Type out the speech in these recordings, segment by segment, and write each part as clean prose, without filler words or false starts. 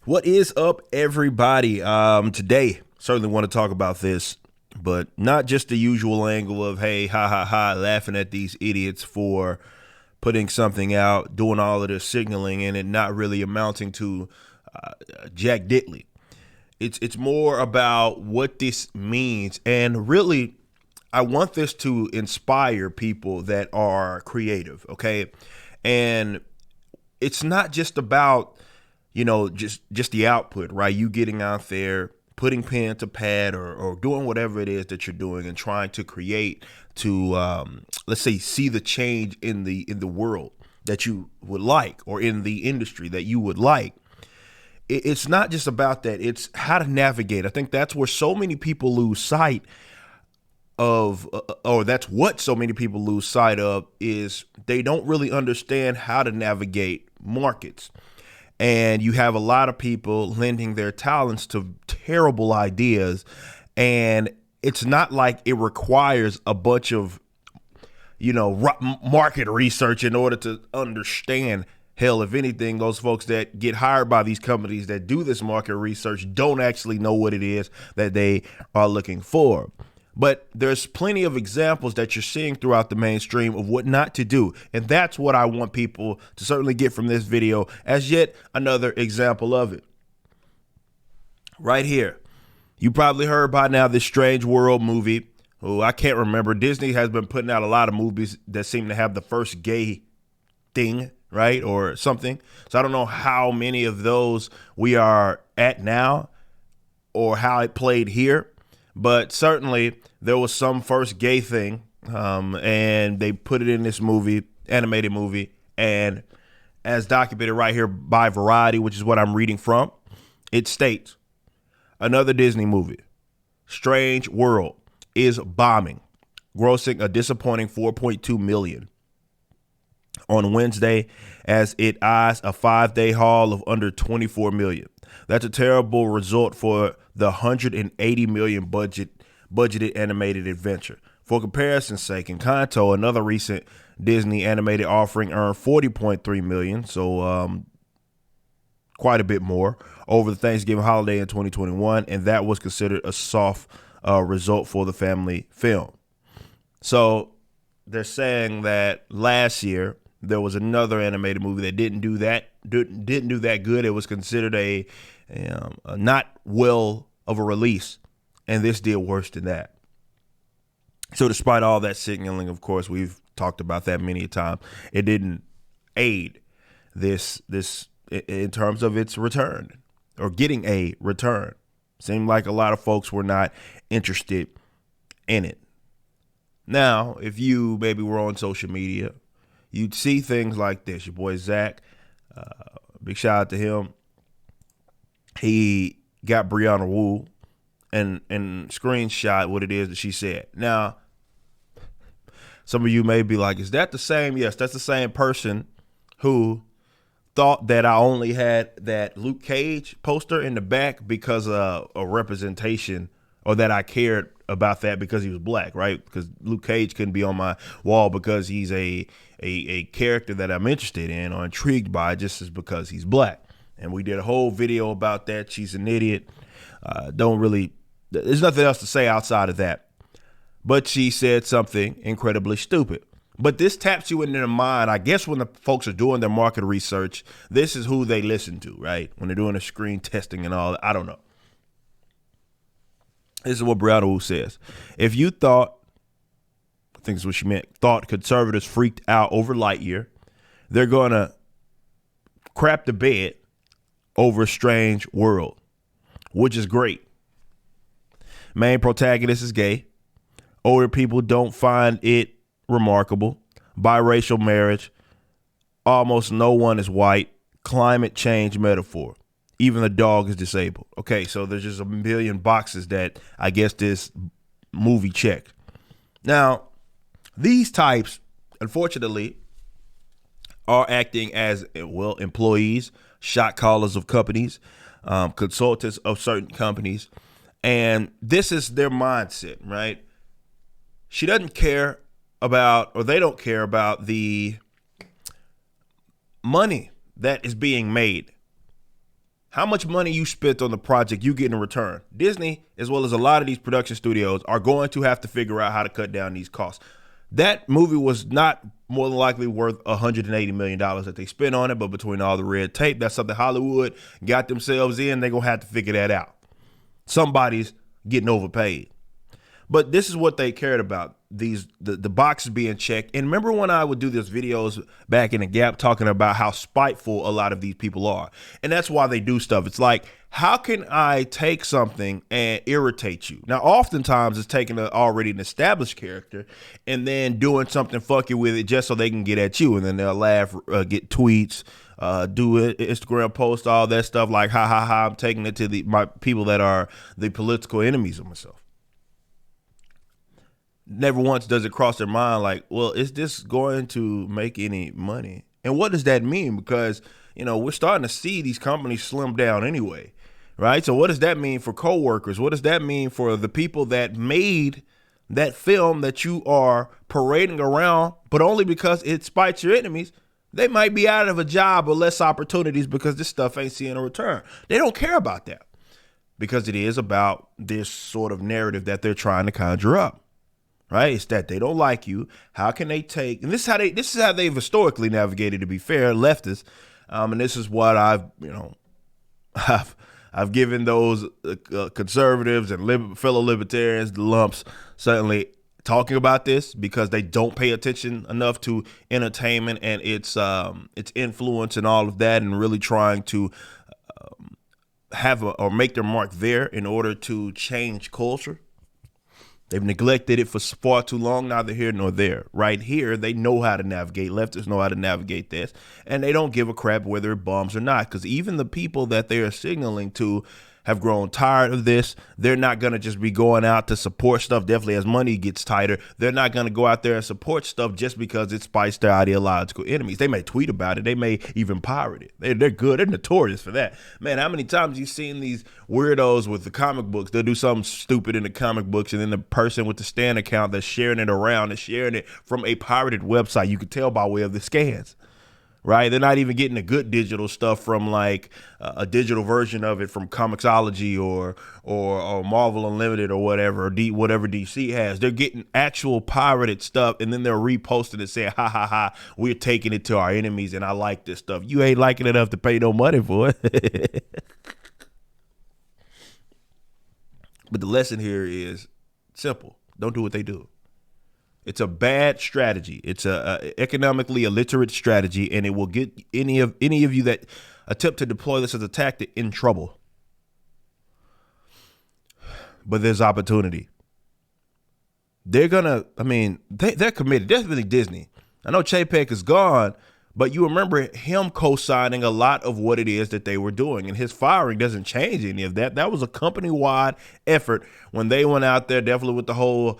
What is up, everybody? Today, certainly want to talk about this, but not just the usual angle of, hey, ha ha ha, laughing at these idiots for putting something out, doing all of this signaling, and it not really amounting to Jack Diddley. It's more about what this means, and really, I want this to inspire people that are creative, okay? And it's not just about just the output, right? You getting out there, putting pen to pad, or doing whatever it is that you're doing, and trying to create to let's say see the change in the world that you would like, or in the industry that you would like. It's not just about that. It's how to navigate. I think that's where so many people lose sight of, or that's what so many people lose sight of, is they don't really understand how to navigate markets. And you have a lot of people lending their talents to terrible ideas. And it's not like it requires a bunch of, market research in order to understand. Hell, if anything, those folks that get hired by these companies that do this market research don't actually know what it is that they are looking for. But there's plenty of examples that you're seeing throughout the mainstream of what not to do. And that's what I want people to certainly get from this video as yet another example of it. Right here. You probably heard by now this Strange World movie. Oh, I can't remember. Disney has been putting out a lot of movies that seem to have the first gay thing, right? Or something. So I don't know how many of those we are at now or how it played here. But certainly there was some first gay thing, and they put it in this movie, animated movie. And as documented right here by Variety, which is what I'm reading from, it states, another Disney movie, Strange World, is bombing, grossing a disappointing 4.2 million on Wednesday as it eyes a 5-day haul of under 24 million. That's a terrible result for the 180 million budgeted animated adventure. For comparison's sake, Encanto, another recent Disney animated offering, earned 40.3 million, so quite a bit more over the Thanksgiving holiday in 2021, and that was considered a soft result for the family film. So they're saying that last year there was another animated movie that didn't do that good. It was considered a not well of a release, and this did worse than that. So despite all that signaling, of course, we've talked about that many a time, it didn't aid this in terms of its return or getting a return. Seemed like a lot of folks were not interested in it. Now, if you maybe were on social media, you'd see things like this. Your boy Zach, big shout out to him. He got Brianna Wu and screenshot what it is that she said. Now, some of you may be like, is that the same? Yes, that's the same person who thought that I only had that Luke Cage poster in the back because of a representation, or that I cared about that because he was black, right? Because Luke Cage couldn't be on my wall because he's a character that I'm interested in or intrigued by, just as because he's black. And we did a whole video about that. She's an idiot. There's nothing else to say outside of that. But she said something incredibly stupid. But this taps you into the mind. I guess when the folks are doing their market research, this is who they listen to, right? When they're doing the screen testing and all that. I don't know. This is what Brianna Wu says. If you thought, I think is what she meant, thought conservatives freaked out over Lightyear, they're going to crap the bed over Strange World, which is great. Main protagonist is gay. Older people don't find it remarkable. Biracial marriage. Almost no one is white. Climate change metaphor. Even the dog is disabled. Okay, so there's just a million boxes that I guess this movie checked. Now, these types, unfortunately, are acting as, well, employees, shot callers of companies, consultants of certain companies. And this is their mindset, right? She doesn't care about, or they don't care about the money that is being made. how much money you spent on the project you get in return. Disney, as well as a lot of these production studios, are going to have to figure out how to cut down these costs. That movie was not more than likely worth $180 million that they spent on it, but between all the red tape, that's something Hollywood got themselves in. They're going to have to figure that out. Somebody's getting overpaid. But this is what they cared about, the boxes being checked. And remember when I would do these videos back in the Gap talking about how spiteful a lot of these people are? And that's why they do stuff. It's like, how can I take something and irritate you? Now, oftentimes it's taking already an established character and then doing something funky with it just so they can get at you. And then they'll laugh, get tweets, do it, Instagram post, all that stuff like, ha, ha, ha, I'm taking it to my people that are the political enemies of myself. Never once does it cross their mind like, well, is this going to make any money? And what does that mean? Because, we're starting to see these companies slim down anyway, right? So what does that mean for coworkers? What does that mean for the people that made that film that you are parading around, but only because it spites your enemies? They might be out of a job or less opportunities because this stuff ain't seeing a return. They don't care about that because it is about this sort of narrative that they're trying to conjure up. Right? It's that they don't like you. How can they take, and this is how they've historically navigated, to be fair, leftists. And this is what I've given those conservatives and fellow libertarians the lumps, certainly talking about this, because they don't pay attention enough to entertainment and its influence and all of that, and really trying to or make their mark there in order to change culture. They've neglected it for far too long. Neither here nor there. Right here, they know how to navigate. Leftists know how to navigate this. And they don't give a crap whether it bombs or not. Because even the people that they are signaling to have grown tired of this. They're not going to just be going out to support stuff. Definitely as money gets tighter, they're not going to go out there and support stuff just because it spites their ideological enemies. They may tweet about it. They may even pirate it. They're good. They're notorious for that. Man, how many times you seen these weirdos with the comic books? They'll do something stupid in the comic books, and then the person with the Stan account that's sharing it around is sharing it from a pirated website. You can tell by way of the scans. Right? They're not even getting the good digital stuff from like a digital version of it from Comixology or Marvel Unlimited or whatever, whatever DC has. They're getting actual pirated stuff, and then they're reposting it saying, ha, ha, ha, we're taking it to our enemies, and I like this stuff. You ain't liking it enough to pay no money for it. But the lesson here is simple. Don't do what they do. It's a bad strategy. It's a economically illiterate strategy, and it will get any of you that attempt to deploy this as a tactic in trouble. But there's opportunity. They're gonna. I mean, they're committed. Definitely Disney. I know Chapek is gone, but you remember him co-signing a lot of what it is that they were doing, and his firing doesn't change any of that. That was a company-wide effort when they went out there, definitely with the whole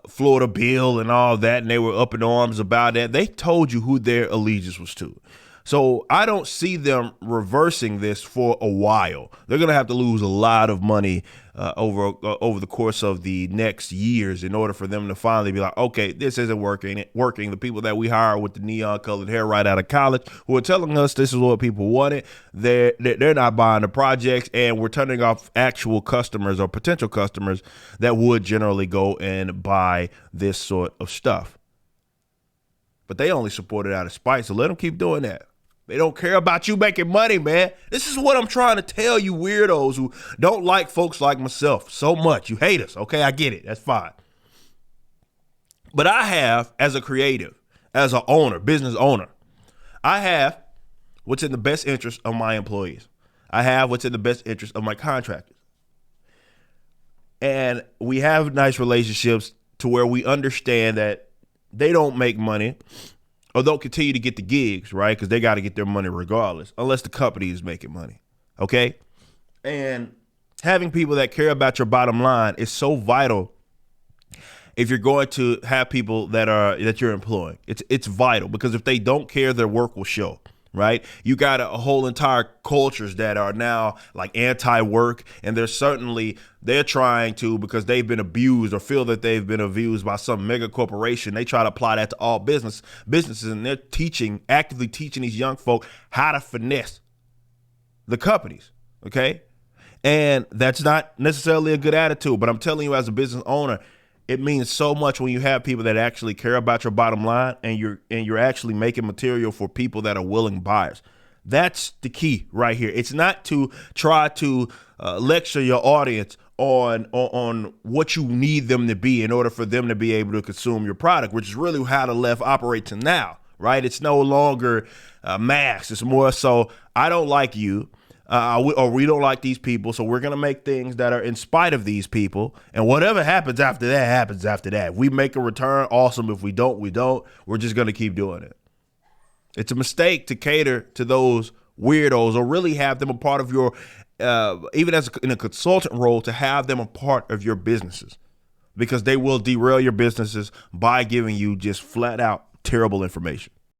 Florida bill and all that, and they were up in arms about that. They told you who their allegiance was to. So I don't see them reversing this for a while. They're going to have to lose a lot of money over the course of the next years in order for them to finally be like, okay, this isn't working. The people that we hire with the neon colored hair right out of college who are telling us this is what people wanted, they're not buying the projects, and we're turning off actual customers or potential customers that would generally go and buy this sort of stuff. But they only support it out of spite, so let them keep doing that. They don't care about you making money, man. This is what I'm trying to tell you weirdos who don't like folks like myself so much. You hate us, okay? I get it. That's fine. But I have, as a creative, as an owner, business owner, I have what's in the best interest of my employees. I have what's in the best interest of my contractors. And we have nice relationships to where we understand that they don't make money, or they'll continue to get the gigs, right? Because they got to get their money regardless, unless the company is making money, okay? And having people that care about your bottom line is so vital if you're going to have people that you're employing. It's vital, because if they don't care, their work will show. Right? You got a whole entire cultures that are now like anti-work, and they're trying to, because they've been abused or feel that they've been abused by some mega corporation. They try to apply that to all businesses, and they're actively teaching these young folk how to finesse the companies. Okay. And that's not necessarily a good attitude, but I'm telling you, as a business owner, it means so much when you have people that actually care about your bottom line, and you're actually making material for people that are willing buyers. That's the key right here. It's not to try to lecture your audience on what you need them to be in order for them to be able to consume your product, which is really how the left operates now, right? It's no longer mass. It's more so, I don't like you. We don't like these people, so we're going to make things that are in spite of these people. And whatever happens after that, happens after that. If we make a return, awesome. If we don't, we don't. We're just going to keep doing it. It's a mistake to cater to those weirdos or really have them a part of your, even as in a consultant role, to have them a part of your businesses, because they will derail your businesses by giving you just flat out terrible information.